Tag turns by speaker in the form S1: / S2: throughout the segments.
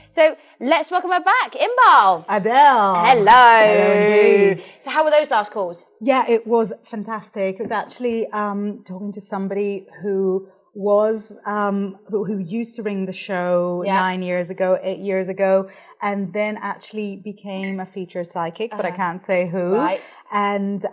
S1: So let's welcome her back, Inbaal.
S2: Adele.
S1: Hello.
S2: Hello indeed.
S1: So how were those last calls?
S2: Yeah, it was fantastic. It was actually talking to somebody who was who used to ring the show 9 years ago, 8 years ago, and then actually became a featured psychic, but I can't say who.
S1: Right.
S2: And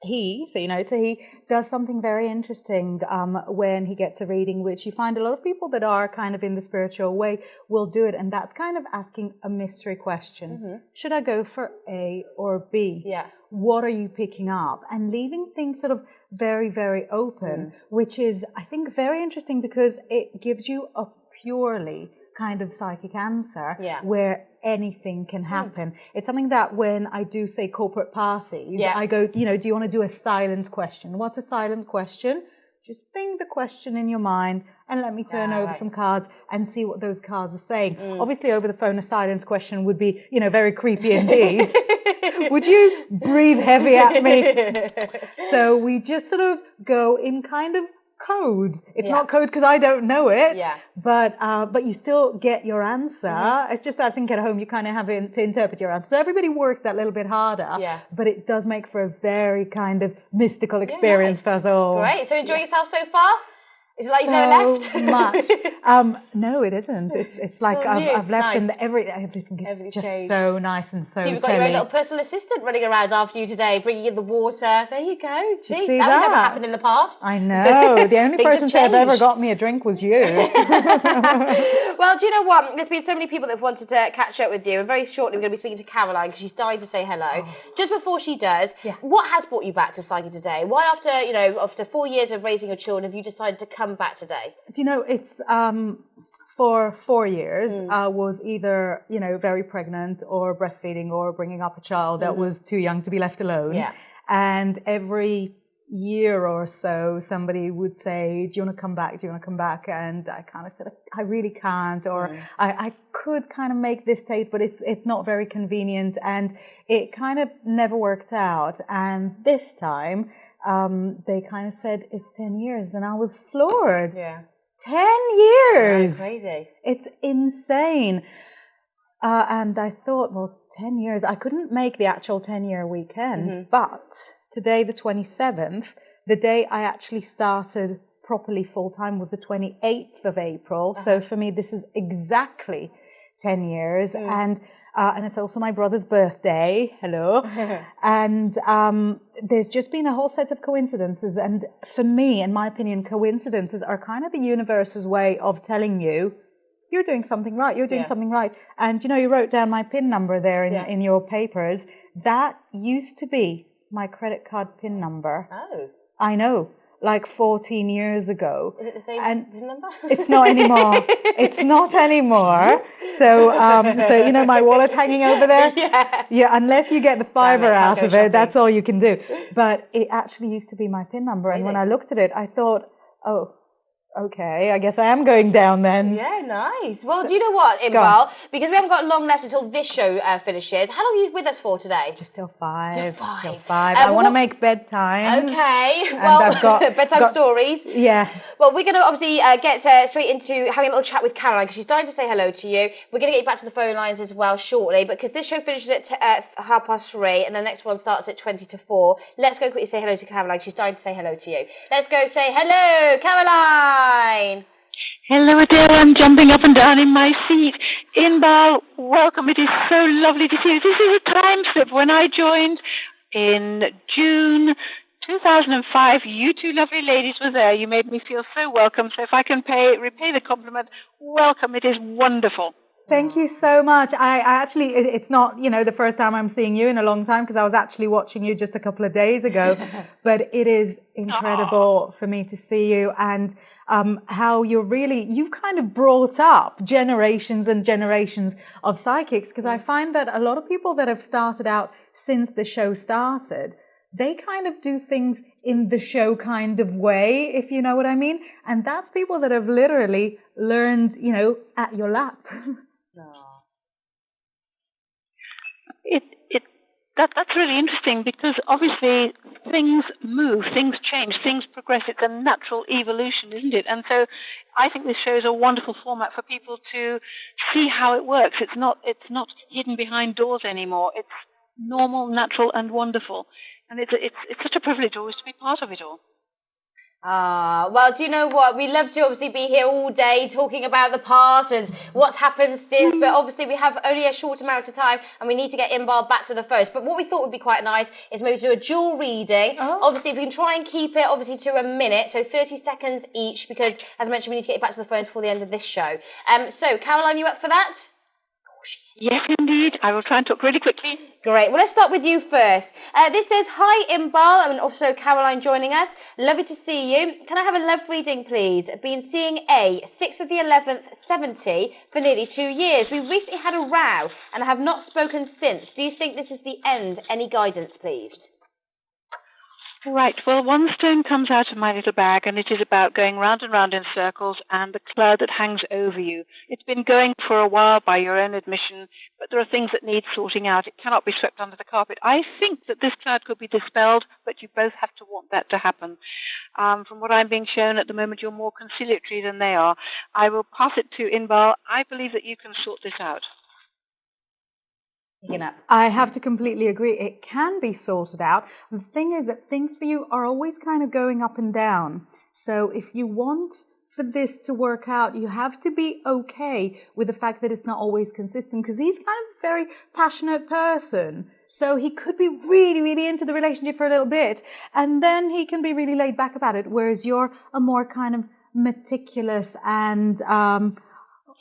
S2: he does something very interesting when he gets a reading, which you find a lot of people that are kind of in the spiritual way will do it, and that's kind of asking a mystery question. Mm-hmm. Should I go for A or B?
S1: Yeah.
S2: What are you picking up? And leaving things sort of very, very open, which is, I think, very interesting because it gives you a purely kind of psychic answer where anything can happen. It's something that when I do say corporate parties, I go, do you want to do a silent question? What's a silent question? Just think the question in your mind and let me turn over some cards and see what those cards are saying. Obviously, over the phone, a silent question would be, very creepy indeed. Would you breathe heavy at me? So we just sort of go in kind of code. It's not code because I don't know it, but you still get your answer. It's just that I think at home you kind of have to interpret your answer. So everybody works that little bit harder, but it does make for a very kind of mystical experience for us all.
S1: Great. So enjoy yourself so far? Is it like you've never left?
S2: Much. No, it isn't. It's like I've left and everything is just changed. So nice and so
S1: You've got your own little personal assistant running around after you today, bringing in the water. There you go. See that would never happen in the past.
S2: I know. The only person to have ever got me a drink was you.
S1: Well, do you know what? There's been so many people that have wanted to catch up with you, and very shortly we're going to be speaking to Caroline because she's dying to say hello. Just before she does, what has brought you back to Psychic today? Why, after 4 years of raising your children, have you decided to come back today?
S2: Do you know, it's for 4 years I was either very pregnant or breastfeeding or bringing up a child that was too young to be left alone. And every year or so somebody would say, do you want to come back, and I kind of said, I really can't, or I could kind of make this date, but it's not very convenient, and it kind of never worked out. And this time they kind of said it's 10 years, and I was floored. 10 years.
S1: Crazy.
S2: It's insane. And I thought, well, 10 years, I couldn't make the actual 10-year weekend, but today, the 27th, the day I actually started properly full-time was the 28th of April. So for me, this is exactly 10 years. And it's also my brother's birthday. Hello. And there's just been a whole set of coincidences. And for me, in my opinion, coincidences are kind of the universe's way of telling you, you're doing something right. You're doing something right. And, you wrote down my PIN number there in your papers. That used to be my credit card PIN number. Oh. I know. Like 14 years ago.
S1: Is it the same PIN number?
S2: It's not anymore. It's not anymore. So, my wallet hanging over there. Yeah. Unless you get the fiver out of it, that's all you can do. But it actually used to be my PIN number. And when I looked at it, I thought, oh, okay, I guess I am going down then.
S1: Yeah, nice. Well, do you know what, Inbaal? Because we haven't got long left until this show finishes. How long are you with us for today?
S2: Just till 5. Till 5. I want to make bedtime.
S1: Okay. Well, I've got bedtime stories.
S2: Yeah.
S1: Well, we're going to obviously get straight into having a little chat with Caroline because she's dying to say hello to you. We're going to get you back to the phone lines as well shortly, but because this show finishes at 3:30 and the next one starts at 20 to 4. Let's go quickly say hello to Caroline. She's dying to say hello to you. Let's go say hello, Caroline.
S3: Hello, Adele. I'm jumping up and down in my seat. Inbaal, welcome. It is so lovely to see you. This is a time slip. When I joined in June 2005, you two lovely ladies were there. You made me feel so welcome. So if I can repay the compliment, welcome. It is wonderful.
S2: Thank you so much. I actually, it's not, the first time I'm seeing you in a long time because I was actually watching you just a couple of days ago. But it is incredible for me to see you and how you've kind of brought up generations and generations of psychics, because I find that a lot of people that have started out since the show started, they kind of do things in the show kind of way, if you know what I mean. And that's people that have literally learned, at your lap.
S3: That's really interesting because obviously things move, things change, things progress. It's a natural evolution, isn't it? And so I think this show is a wonderful format for people to see how it works. It's not hidden behind doors anymore. It's normal, natural, and wonderful. And it's such a privilege always to be part of it all.
S1: Well, do you know what? We love to obviously be here all day talking about the past and what's happened since, but obviously we have only a short amount of time and we need to get Inbaal back to the phones. But what we thought would be quite nice is maybe do a dual reading. Obviously, if we can try and keep it obviously to a minute, so 30 seconds each, because as mentioned, we need to get you back to the phones before the end of this show. So, Caroline, you up for that?
S3: Yes, indeed. I will try and talk really quickly.
S1: Great. Well, let's start with you first. This says, hi, Inbaal, and also Caroline joining us. Lovely to see you. Can I have a love reading, please? Been seeing A, 6th of the 11th, 70, for nearly 2 years. We recently had a row and have not spoken since. Do you think this is the end? Any guidance, please?
S3: Right. Well, one stone comes out of my little bag, and it is about going round and round in circles and the cloud that hangs over you. It's been going for a while by your own admission, but there are things that need sorting out. It cannot be swept under the carpet. I think that this cloud could be dispelled, but you both have to want that to happen. From what I'm being shown at the moment, you're more conciliatory than they are. I will pass it to Inbaal. I believe that you can sort this out.
S2: I have to completely agree. It can be sorted out. The thing is that things for you are always kind of going up and down. So if you want for this to work out, you have to be okay with the fact that it's not always consistent, because he's kind of a very passionate person. So he could be really, really into the relationship for a little bit, and then he can be really laid back about it, whereas you're a more kind of meticulous and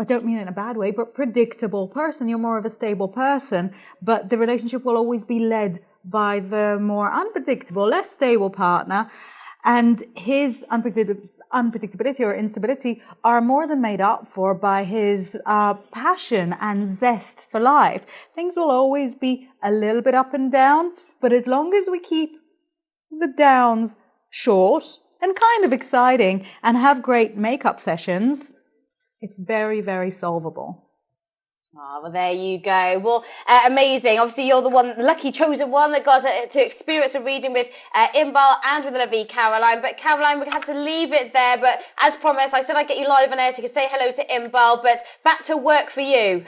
S2: I don't mean it in a bad way, but predictable person. You're more of a stable person, but the relationship will always be led by the more unpredictable, less stable partner, and his unpredictability or instability are more than made up for by his passion and zest for life. Things will always be a little bit up and down, but as long as we keep the downs short and kind of exciting and have great makeup sessions, it's very, very solvable.
S1: Well, there you go. Well, amazing. Obviously, you're the lucky chosen one that got to experience a reading with Inbaal and with the lovely Caroline. But Caroline, we have to leave it there. But as promised, I said I'd get you live on air so you could say hello to Inbaal. But back to work for you.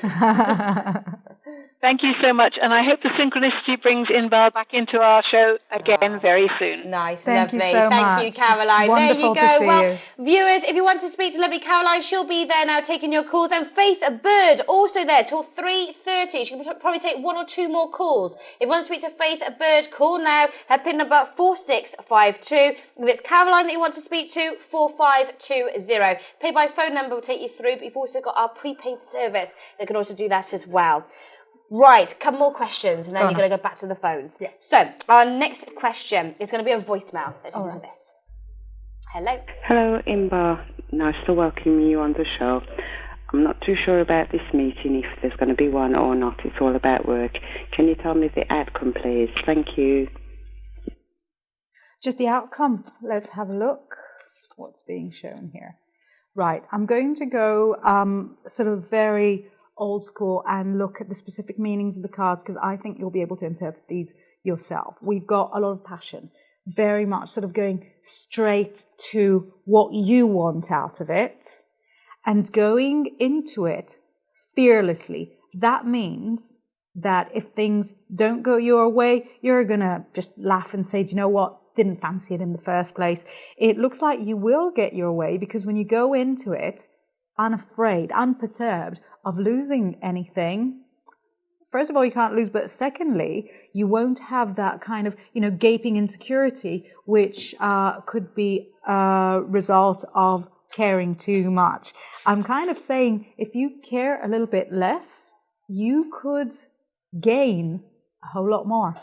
S3: Thank you so much, and I hope the synchronicity brings Inbaal back into our show again very soon.
S1: Nice,
S2: Thank
S1: lovely.
S2: You so
S1: Thank
S2: much.
S1: you, Caroline.
S2: There
S1: you go. Well, viewers, if you want to speak to lovely Caroline, she'll be there now taking your calls. And Faith Bird also there till 3:30. She can probably take one or two more calls. If you want to speak to Faith Bird, call now. Her PIN number 4652. If it's Caroline that you want to speak to, 4520. Pay by phone number will take you through, but you've also got our prepaid service that can also do that as well. Right, a couple more questions, and then you're going to go back to the phones. Yeah. So, our next question is going to be a voicemail. Let's listen to this. Hello.
S4: Hello, Inbaal. Nice to welcome you on the show. I'm not too sure about this meeting, if there's going to be one or not. It's all about work. Can you tell me the outcome, please? Thank you.
S2: Just the outcome. Let's have a look. What's being shown here? Right, I'm going to go sort of very old school and look at the specific meanings of the cards, because I think you'll be able to interpret these yourself. We've got a lot of passion, very much sort of going straight to what you want out of it and going into it fearlessly. That means that if things don't go your way, you're going to just laugh and say, do you know what? Didn't fancy it in the first place. It looks like you will get your way, because when you go into it unafraid, unperturbed of losing anything, first of all, you can't lose, but secondly, you won't have that kind of, gaping insecurity, which could be a result of caring too much. I'm kind of saying if you care a little bit less, you could gain a whole lot more.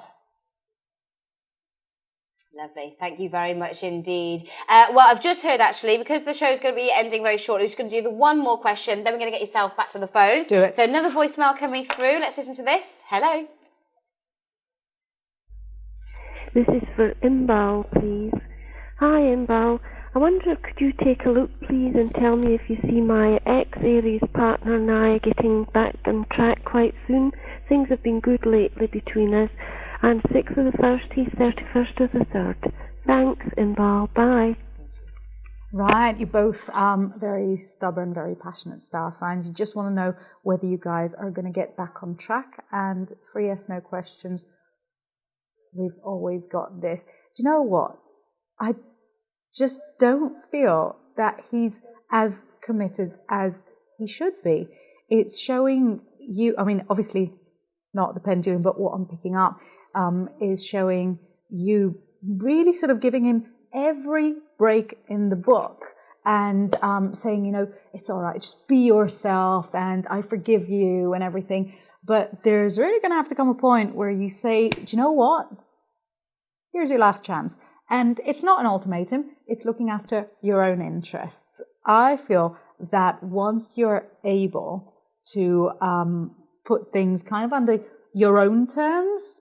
S1: Lovely. Thank you very much indeed. Well, I've just heard, actually, because the show's going to be ending very shortly, we're just going to do the one more question, then we're going to get yourself back to the phones.
S2: Do it.
S1: So another voicemail coming through. Let's listen to this. Hello.
S5: This is for Inbaal, please. Hi, Inbaal. I wonder, could you take a look, please, and tell me if you see my ex-Aries partner and I getting back on track quite soon? Things have been good lately between us. and 6th of the 1st, he's 31st of the 3rd. Thanks, Inbaal. Bye.
S2: Right, you're both very stubborn, very passionate star signs. You just want to know whether you guys are going to get back on track. And for yes, no questions, we've always got this. Do you know what? I just don't feel that he's as committed as he should be. It's showing you, I mean, obviously not the pendulum, but what I'm picking up is showing you really sort of giving him every break in the book and saying, you know, it's all right, just be yourself and I forgive you and everything. But there's really going to have to come a point where you say, do you know what? Here's your last chance. And it's not an ultimatum. It's looking after your own interests. I feel that once you're able to put things kind of under your own terms,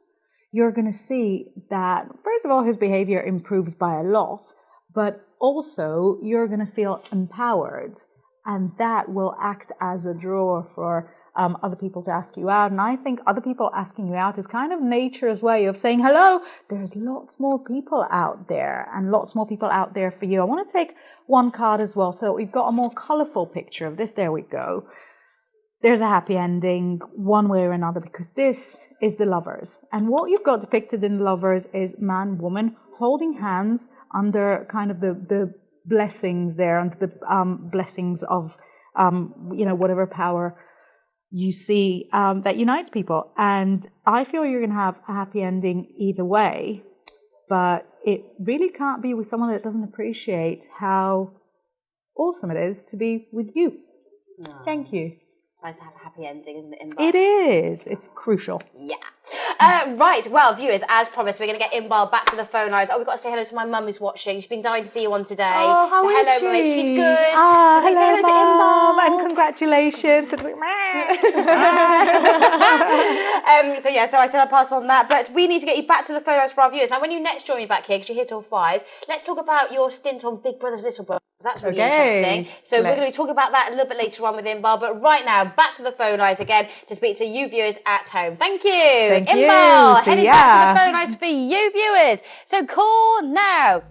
S2: you're going to see that, first of all, his behavior improves by a lot, but also you're going to feel empowered, and that will act as a draw for other people to ask you out. And I think other people asking you out is kind of nature's way of saying, hello, there's lots more people out there and lots more people out there for you. I want to take one card as well so that we've got a more colorful picture of this. There we go. There's a happy ending one way or another, because this is the Lovers. And what you've got depicted in the Lovers is man, woman, holding hands under kind of the blessings there, under the blessings of, whatever power you see that unites people. And I feel you're going to have a happy ending either way, but it really can't be with someone that doesn't appreciate how awesome it is to be with you.
S1: No.
S2: Thank you.
S1: It's nice to have a happy ending, isn't it, Inbaal?
S2: It is. It's crucial.
S1: Yeah. Right. Well, viewers, as promised, we're going to get Inbaal back to the phone lines. Oh, we've got to say hello to my mum who's watching. She's been dying to see you on today.
S2: Oh, how is
S1: hello,
S2: she?
S1: Mummy. She's good.
S2: Oh,
S1: say hello to Inbaal.
S2: and congratulations.
S1: So I said I'd pass on that. But we need to get you back to the phone lines for our viewers. Now, when you next join me back here, because you're here till 5, let's talk about your stint on Big Brother's Little Brother. That's really interesting. So we're going to be talking about that a little bit later on with Inbaal. But right now, back to the phone lines again to speak to you viewers at home. Thank you.
S2: Thank
S1: Inbaal,
S2: you.
S1: heading back to the phone lines for you viewers. So call now.